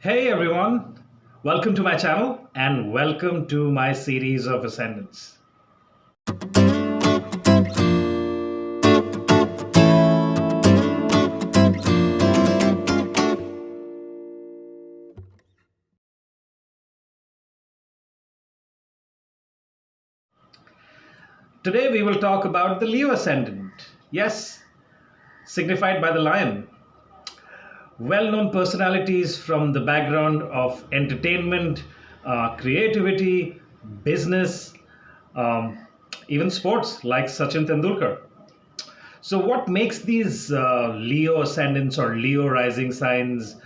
Hey everyone, welcome to my channel and welcome to my series of Ascendants. Today we will talk about the Leo Ascendant. Yes, signified by the lion. Well known personalities from the background of entertainment, creativity, business, um, even sports like Sachin Tendulkar. So, what makes these Leo ascendants or Leo rising signs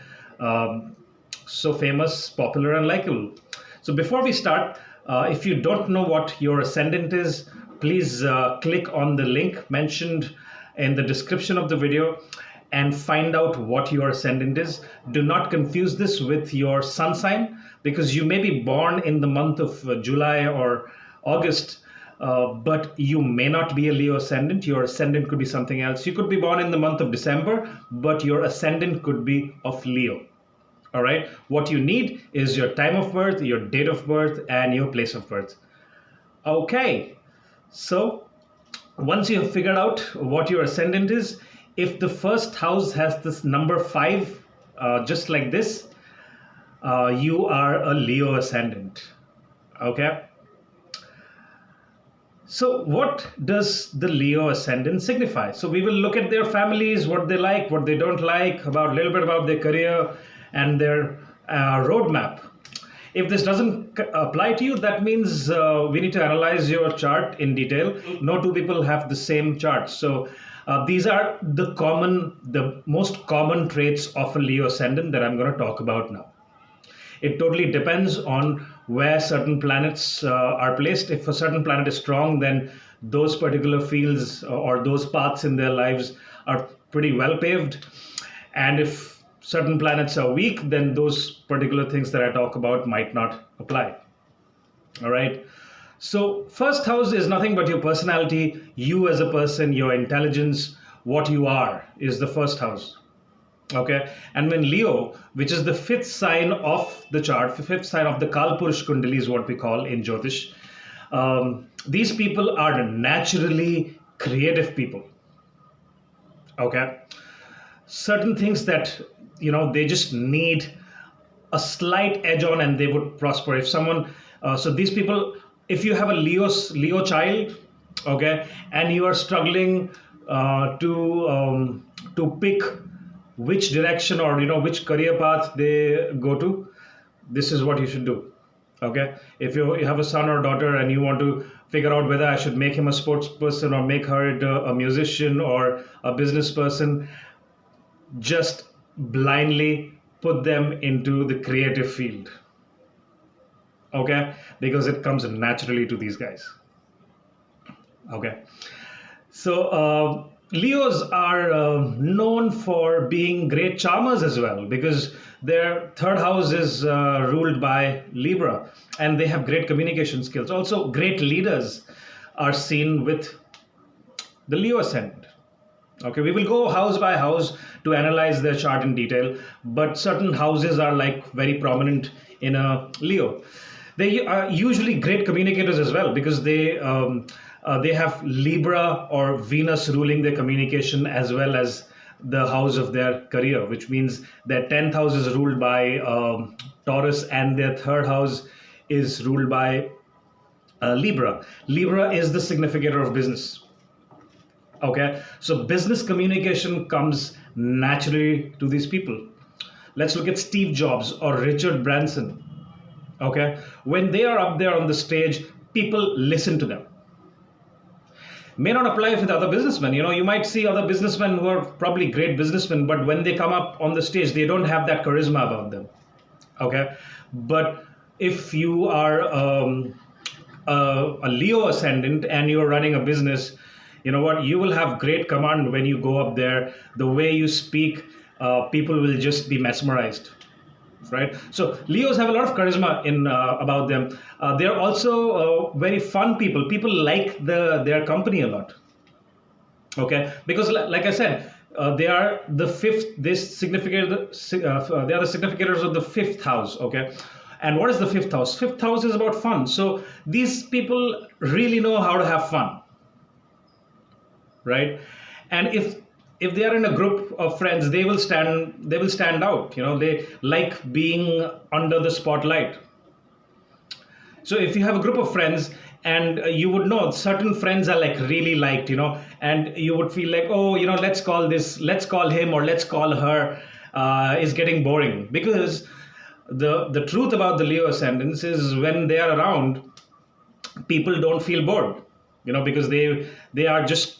um, so famous, popular, and likable? So, before we start, if you don't know what your ascendant is, please click on the link mentioned in the description of the video and find out what your ascendant is. Do not confuse this with your sun sign because you may be born in the month of July or August, but you may not be a Leo ascendant. Your ascendant could be something else. You could be born in the month of December, but your ascendant could be of Leo. All right. What you need is your time of birth, your date of birth, and your place of birth. Okay. So once you have figured out what your ascendant is, if the first house has this number five, just like this, you are a Leo ascendant. Okay. So, what does the Leo ascendant signify? So, we will look at their families, what they like, what they don't like, about a little bit about their career and their roadmap. If this doesn't apply to you, that means we need to analyze your chart in detail. No two people have the same chart. So, these are the most common traits of a Leo ascendant that I'm going to talk about now. It totally depends on where certain planets are placed. If a certain planet is strong, then those particular fields or those paths in their lives are pretty well paved. And if certain planets are weak, then those particular things that I talk about might not apply. All right. So, first house is nothing but your personality, you as a person, your intelligence, what you are is the first house. Okay, and when Leo, which is the fifth sign of the chart, the fifth sign of the Kalpurush Kundali is what we call in Jyotish. These people are naturally creative people. Okay, certain things that they just need a slight edge on, and they would prosper. If someone, so these people, if you have a Leo child, okay, and you are struggling to pick which direction or which career path they go to, this is what you should do. Okay, if you have a son or daughter and you want to figure out whether I should make him a sports person or make her a musician or a business person, just blindly put them into the creative field. Okay, because it comes naturally to these guys. Okay, so Leos are known for being great charmers as well because their third house is ruled by Libra and they have great communication skills. Also, great leaders are seen with the Leo ascendant. Okay, we will go house by house to analyze their chart in detail, but certain houses are like very prominent in a Leo. They are usually great communicators as well because they have Libra or Venus ruling their communication as well as the house of their career, which means their 10th house is ruled by Taurus and their third house is ruled by Libra. Libra is the significator of business. Okay, so business communication comes naturally to these people. Let's look at Steve Jobs or Richard Branson. Okay, when they are up there on the stage, people listen to them. May not apply with other businessmen. You might see other businessmen who are probably great businessmen, but when they come up on the stage, they don't have that charisma about them. Okay, but if you are a Leo ascendant and you're running a business, you know what? You will have great command when you go up there. The way you speak, people will just be mesmerized. Right, so Leos have a lot of charisma in about them. They're also very fun people. People like their company a lot. Okay, because like I said, they are the fifth. They are the significators of the fifth house. Okay, and what is the fifth house? Fifth house is about fun. So these people really know how to have fun, right? And if they are in a group of friends, they will stand out. They like being under the spotlight. So if you have a group of friends, and you would know certain friends are like really liked, and you would feel like, oh, let's call him or let's call her, is getting boring, because the truth about the Leo ascendants is when they are around, people don't feel bored, because they are just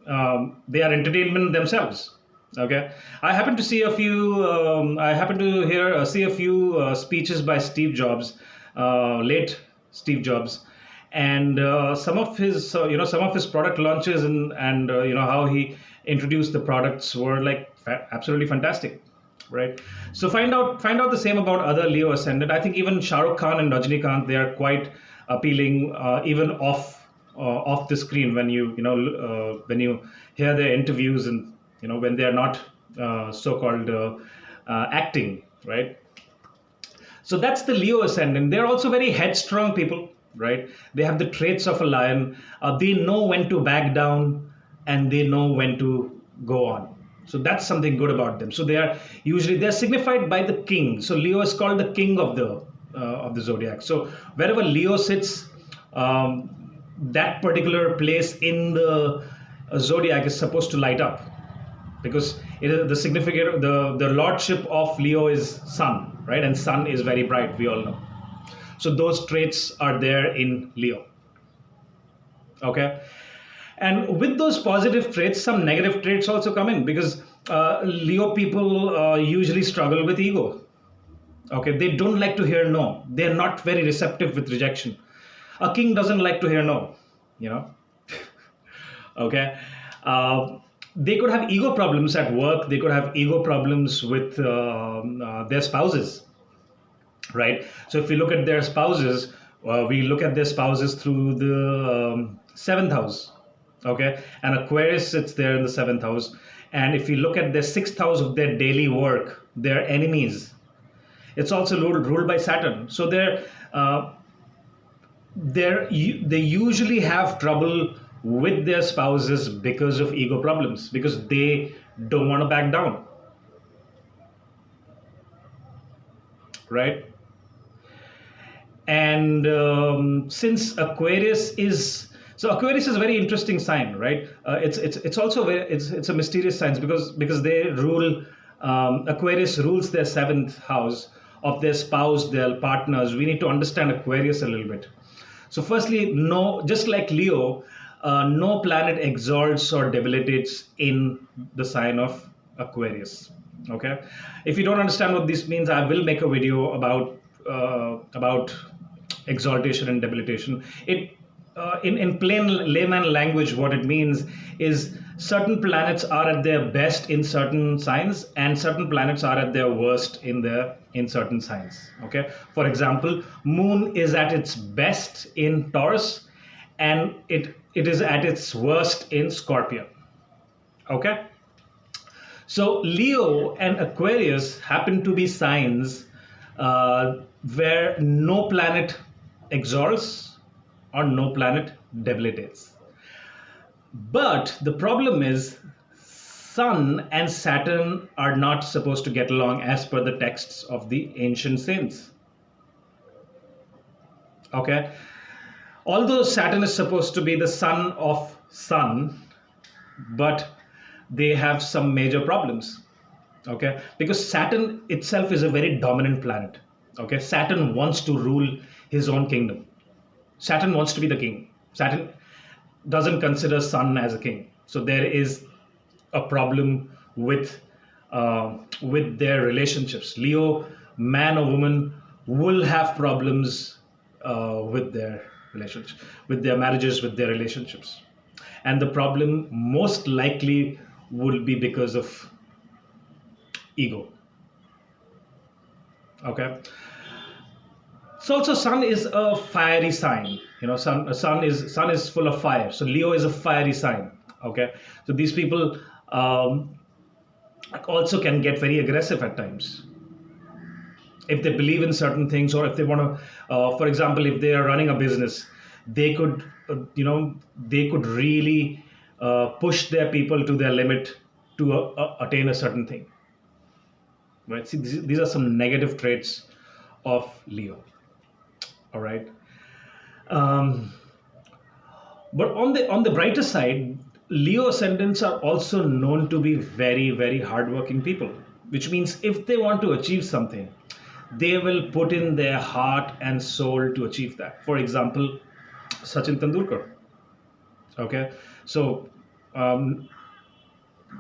they are entertainment themselves. Okay, I happen to hear see a few speeches by Steve Jobs, late Steve Jobs, and some of his product launches, and how he introduced the products were like absolutely fantastic, right? So find out the same about other Leo ascendant. I think even Shah Rukh Khan and Rajnikant, they are quite appealing, even off the screen, when you hear their interviews, and when they are not so-called acting, right? So that's the Leo ascendant. They're also very headstrong people, right? They have the traits of a lion. They know when to back down, and they know when to go on. So that's something good about them. So they're signified by the king. So Leo is called the king of the zodiac. So wherever Leo sits, that particular place in the zodiac is supposed to light up, because it is the significant the lordship of Leo is sun, right? And sun is very bright, we all know. So those traits are there in Leo. Okay, and with those positive traits, some negative traits also come in, because Leo people usually struggle with ego. Okay, they don't like to hear no. They're not very receptive with rejection. A king doesn't like to hear no, you know. Okay, they could have ego problems at work. They could have ego problems with their spouses, right? So if we look at their spouses, we look at their spouses through the seventh house, okay? And Aquarius sits there in the seventh house. And if you look at their sixth house of their daily work, their enemies, it's also ruled by Saturn. So they usually have trouble with their spouses because of ego problems, because they don't want to back down, right? And since Aquarius is a very interesting sign, right? It's also it's a mysterious sign, because they rule, Aquarius rules their seventh house of their spouse, their partners. We need to understand Aquarius a little bit. So firstly, no, just like Leo, no planet exalts or debilitates in the sign of Aquarius. Okay, if you don't understand what this means, I will make a video about exaltation and debilitation. In plain layman language, what it means is certain planets are at their best in certain signs, and certain planets are at their worst in certain signs. Okay, for example, Moon is at its best in Taurus, and it is at its worst in Scorpio. Okay, so Leo and Aquarius happen to be signs where no planet exalts or no planet debilitates. But the problem is, Sun and Saturn are not supposed to get along as per the texts of the ancient saints. Okay, although Saturn is supposed to be the son of Sun, but they have some major problems. Okay, because Saturn itself is a very dominant planet. Okay, Saturn wants to rule his own kingdom. Saturn wants to be the king. Saturn doesn't consider Sun as a king. So there is a problem with their relationships. Leo, man or woman, will have problems with their relationships, with their marriages, with their relationships. And the problem most likely will be because of ego. Okay. So also Sun is a fiery sign. Sun is full of fire. So Leo is a fiery sign. Okay. So these people um, also can get very aggressive at times if they believe in certain things, or if they want to, for example, if they are running a business, they could they could really push their people to their limit to attain a certain thing, right? See, these are some negative traits of Leo. All right. um, but on the brighter side, Leo ascendants are also known to be very, very hardworking people, which means if they want to achieve something, they will put in their heart and soul to achieve that. For example, Sachin Tendulkar. Okay, so um,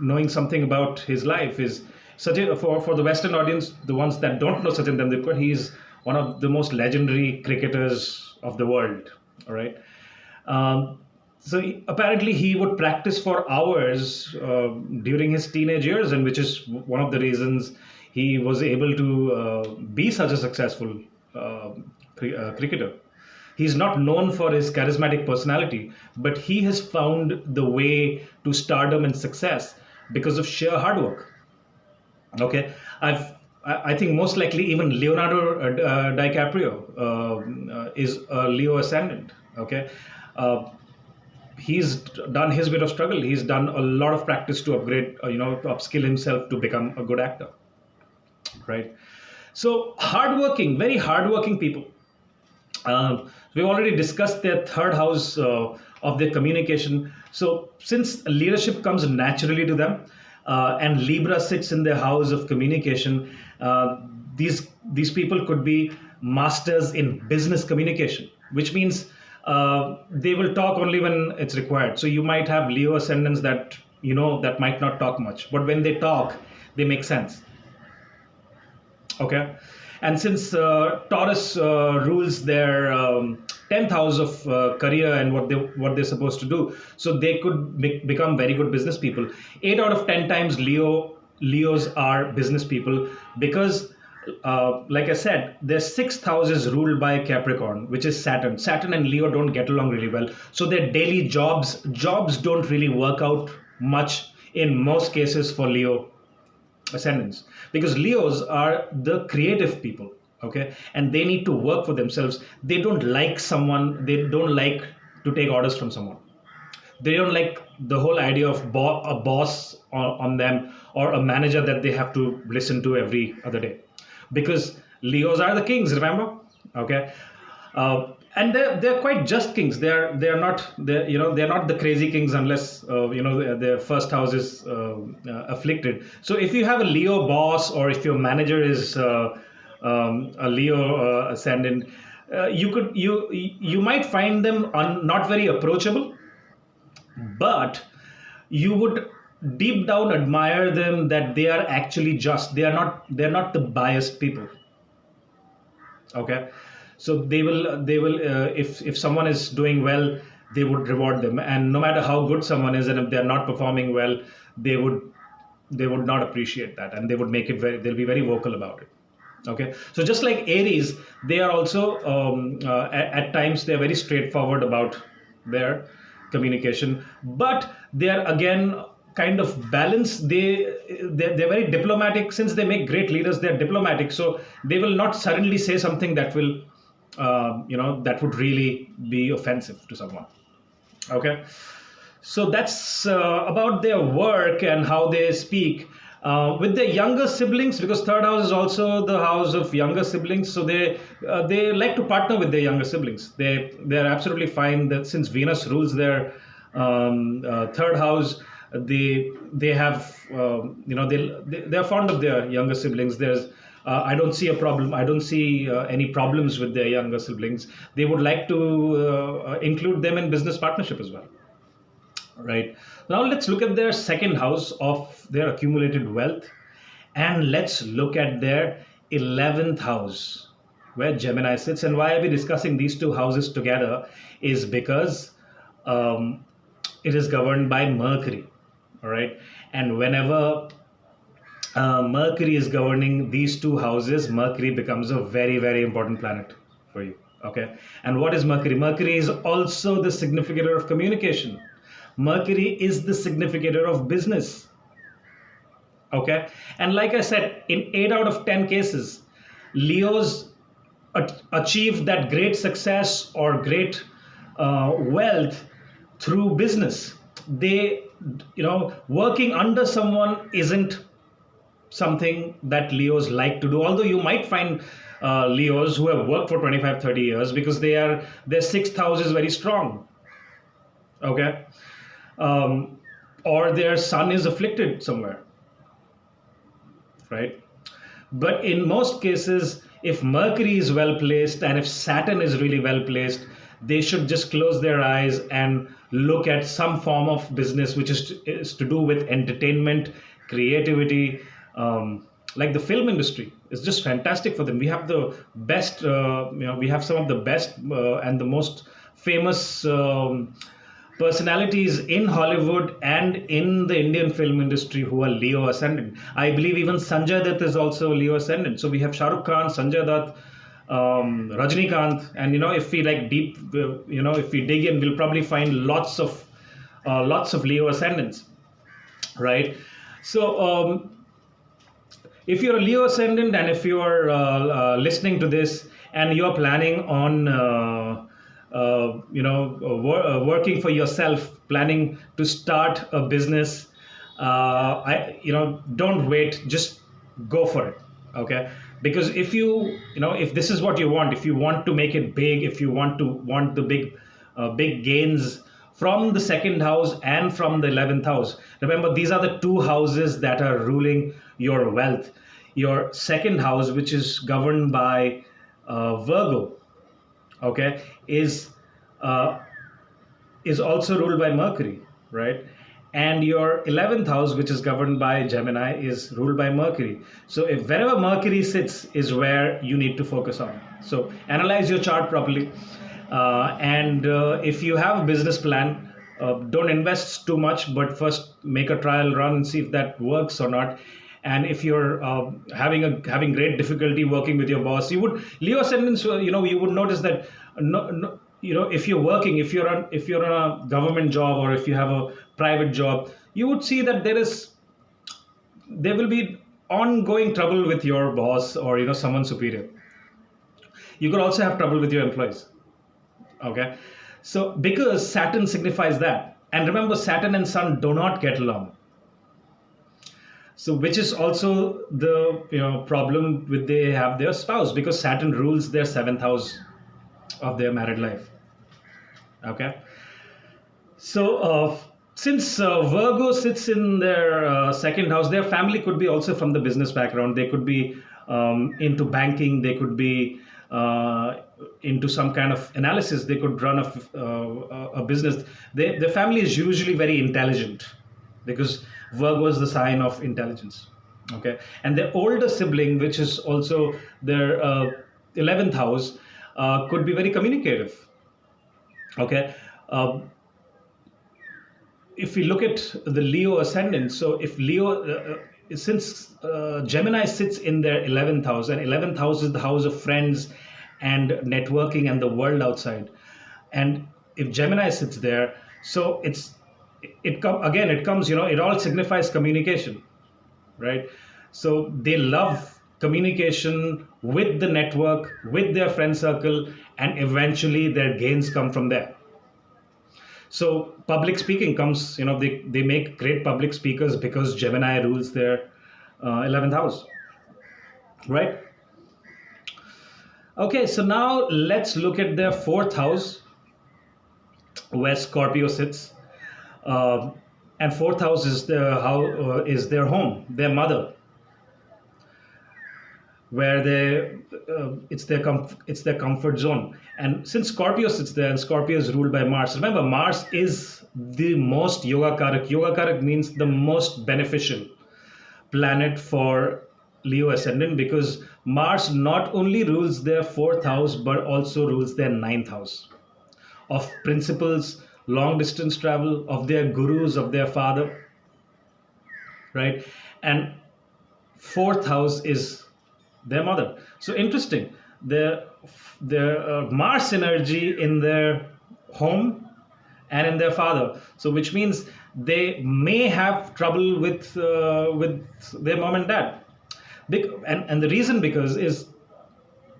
knowing something about his life is Sachin, for the Western audience, the ones that don't know Sachin Tendulkar, he's one of the most legendary cricketers of the world. All right. Um, Apparently he would practice for hours during his teenage years, and which is one of the reasons he was able to be such a successful cricketer. He's not known for his charismatic personality, but he has found the way to stardom and success because of sheer hard work. Okay, I think most likely even Leonardo DiCaprio is a Leo ascendant. Okay, uh, he's done his bit of struggle. He's done a lot of practice to upgrade, to upskill himself to become a good actor, right? So hardworking, very hardworking people. We've already discussed their third house of their communication. So since leadership comes naturally to them, and Libra sits in their house of communication, these people could be masters in business communication, which means they will talk only when it's required. So you might have Leo ascendants that that might not talk much, but when they talk, they make sense. Okay, and since Taurus rules their 10th house of career and what they're supposed to do, so they could become very good business people. 8 out of 10 times Leos are business people because, like I said, their 6th house is ruled by Capricorn, which is Saturn. Saturn and Leo don't get along really well, so their daily jobs don't really work out much in most cases for Leo ascendants, because Leos are the creative people. Okay, and they need to work for themselves. They don't like to take orders from someone. They don't like the whole idea of a boss on them, or a manager that they have to listen to every other day, because Leos are the kings, remember? Okay, and they're quite just kings. They're not they're not the crazy kings unless their first house is afflicted. So if you have a Leo boss, or if your manager is a Leo ascendant, you might find them not very approachable, but you would deep down admire them, that they are actually just. They're not the biased people. Okay, so they will if someone is doing well, they would reward them, and no matter how good someone is, and if they're not performing well, they would they would not appreciate that, and they would make it very they'll be very vocal about it. Okay, so just like Aries, they are also at times they're very straightforward about their communication, but they are again kind of balanced. They're very diplomatic. Since they make great leaders, they're diplomatic, so they will not suddenly say something that will that would really be offensive to someone. Okay, so that's about their work and how they speak. With their younger siblings, because third house is also the house of younger siblings, so they like to partner with their younger siblings. They're absolutely fine that since Venus rules their third house, they have they're fond of their younger siblings. There's I don't see a problem. I don't see any problems with their younger siblings. They would like to include them in business partnership as well. Right. Now let's look at their second house of their accumulated wealth, and let's look at their 11th house where Gemini sits. And why are we discussing these two houses together is because um, it is governed by Mercury. All right. And whenever Mercury is governing these two houses, Mercury becomes a very, very important planet for you. Okay. And what is Mercury? Mercury is also the significator of communication. Mercury is the significator of business. Okay. And like I said, in 8 out of 10 cases, Leos achieve that great success or great wealth through business. They, working under someone isn't something that Leos like to do. Although you might find Leos who have worked for 25, 30 years because their sixth house is very strong. Okay. Um, or their sun is afflicted somewhere, right? But in most cases, if Mercury is well placed and if Saturn is really well placed, they should just close their eyes and look at some form of business which is to do with entertainment, creativity, like the film industry. It's just fantastic for them. We have the best, we have some of the best and the most famous personalities in Hollywood and in the Indian film industry who are Leo Ascendant. I believe even Sanjay Dutt is also Leo Ascendant. So we have Shah Rukh Khan, Sanjay Dutt, Rajnikant, and if we like deep, if we dig in, we'll probably find lots of Leo Ascendants, right? So if you're a Leo Ascendant and if you are listening to this and you're planning on working for yourself, planning to start a business, don't wait, just go for it. Okay. Because if this is what you want, if you want to make it big, if you want the big gains from the second house and from the 11th house, remember these are the two houses that are ruling your wealth. Your second house, which is governed by Virgo, okay, is also ruled by Mercury, right? And your 11th house, which is governed by Gemini, is ruled by Mercury. So if wherever Mercury sits is where you need to focus on. So analyze your chart properly. And if you have a business plan, don't invest too much, but first make a trial run and see if that works or not. And if you're having great difficulty working with your boss, Leo Ascendants, you would notice that if you're working, if you're on a government job or if you have a private job, you would see that there will be ongoing trouble with your boss or someone superior. You could also have trouble with your employees. Okay, so because Saturn signifies that, and remember Saturn and Sun do not get along. So which is also the problem with they have their spouse, because Saturn rules their 7th house of their married life. Okay, so since Virgo sits in their second house, their family could be also from the business background. They could be into banking. They could be into some kind of analysis. They could run a business. Their family is usually very intelligent because Virgo is the sign of intelligence. Okay, and their older sibling, which is also their 11th house, could be very communicative. Okay. If we look at the Leo ascendant, so if Leo, since Gemini sits in their 11th house, and 11th house is the house of friends and networking and the world outside, and if Gemini sits there, so it comes, it all signifies communication, right? So they love communication with the network, with their friend circle, and eventually their gains come from there. So public speaking comes, they make great public speakers because Gemini rules their 11th house, right? Okay, so now let's look at their 4th house where Scorpio sits. And 4th house is their home, their mother, where it's their comfort zone. And since Scorpio sits there, and Scorpio is ruled by Mars, remember Mars is the most yoga karak. Yoga karak means the most beneficial planet for Leo ascendant, because Mars not only rules their 4th house but also rules their 9th house of principles, long distance travel, of their gurus, of their father, right? And 4th house is their mother. So interesting, their Mars energy in their home and in their father. So which means they may have trouble with their mom and dad. And the reason because is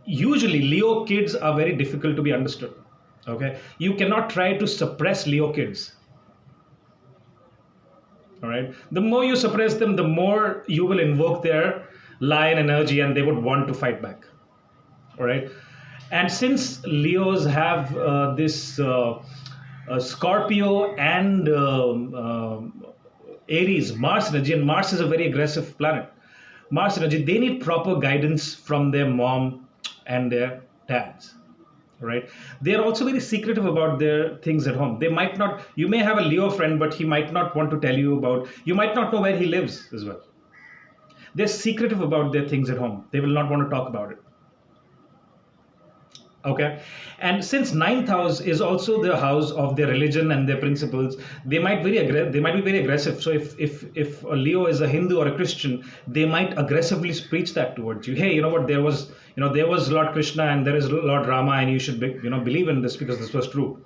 usually Leo kids are very difficult to be understood. Okay, you cannot try to suppress Leo kids. All right, the more you suppress them, the more you will invoke their lion energy, and they would want to fight back. All right, and since Leos have this Scorpio and Aries, Mars energy, and Mars is a very aggressive planet. Mars energy, they need proper guidance from their mom and their dads. Right? They are also very secretive about their things at home. They might not, you may have a Leo friend, but he might not want to tell you about, you might not know where he lives as well. They're secretive about their things at home. They will not want to talk about it. Okay, and since ninth house is also the house of their religion and their principles, they might they might be very aggressive. So if a Leo is a Hindu or a Christian, they might aggressively preach that towards you. Hey, you know what, there was Lord Krishna and there is Lord Rama, and you should believe in this because this was true,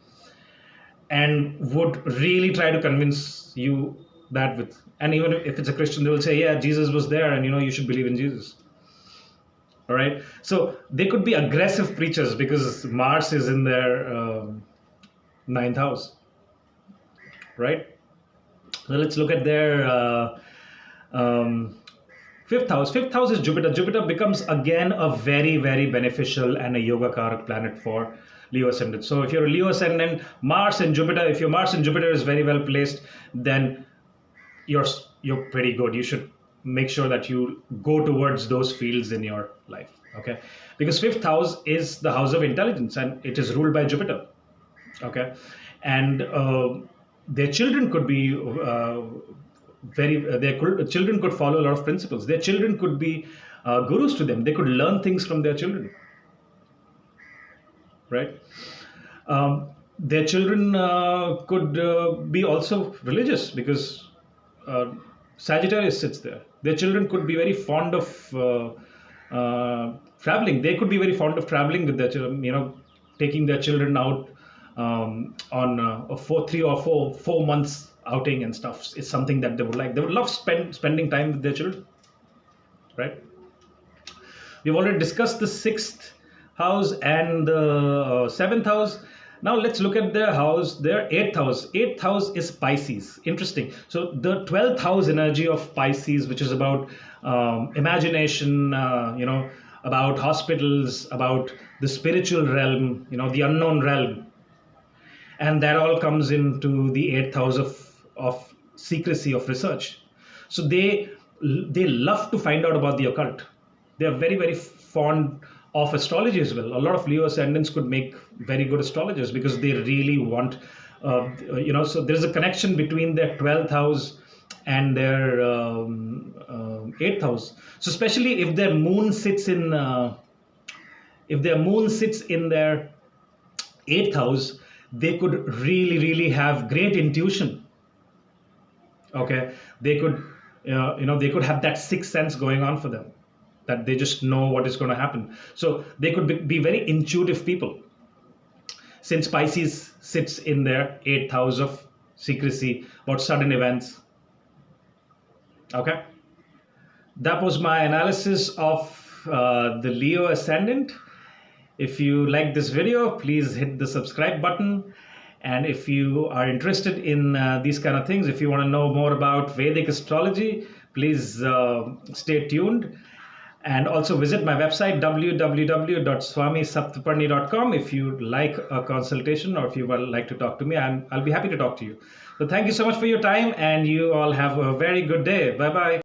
and would really try to convince you that with, and even if it's a Christian, they will say, yeah, Jesus was there, and you should believe in Jesus. All right, so they could be aggressive preachers because Mars is in their ninth house, right? So let's look at their fifth house. Fifth house is Jupiter. Jupiter becomes again a very, very beneficial and a yoga-karak planet for Leo Ascendant. So if you're a Leo Ascendant, Mars and Jupiter, if your Mars and Jupiter is very well placed, then you're pretty good. You should make sure that you go towards those fields in your life. Okay, because fifth house is the house of intelligence and it is ruled by Jupiter. Okay, and their children could be children could follow a lot of principles. Their children could be gurus to them. They could learn things from their children, right? Their children could be also religious because Sagittarius sits there. Their children could be very fond of traveling. They could be very fond of traveling with their children, taking their children out on a 3 or 4 months outing and stuff is something that they would like. They would love spending time with their children, right? We've already discussed the sixth house and the seventh house. Now let's look at their house, their eighth house. Eighth house is Pisces. Interesting. So the 12th house energy of Pisces, which is about imagination, about hospitals, about the spiritual realm, the unknown realm. And that all comes into the eighth house of secrecy, of research. So they love to find out about the occult. They are very, very fond of astrology as well. A lot of Leo ascendants could make very good astrologers because they really want, so there's a connection between their 12th house and their 8th house. So especially if their moon sits in, their 8th house, they could really, really have great intuition. Okay, they could, they could have that sixth sense going on for them, that they just know what is going to happen. So they could be very intuitive people. Since Pisces sits in their 8th house of secrecy, about sudden events. Okay, that was my analysis of the Leo Ascendant. If you like this video, please hit the subscribe button. And if you are interested in these kind of things, if you want to know more about Vedic astrology, please stay tuned. And also visit my website, www.swamisaptaparni.com, if you'd like a consultation or if you would like to talk to me, and I'll be happy to talk to you. So thank you so much for your time, and you all have a very good day. Bye-bye.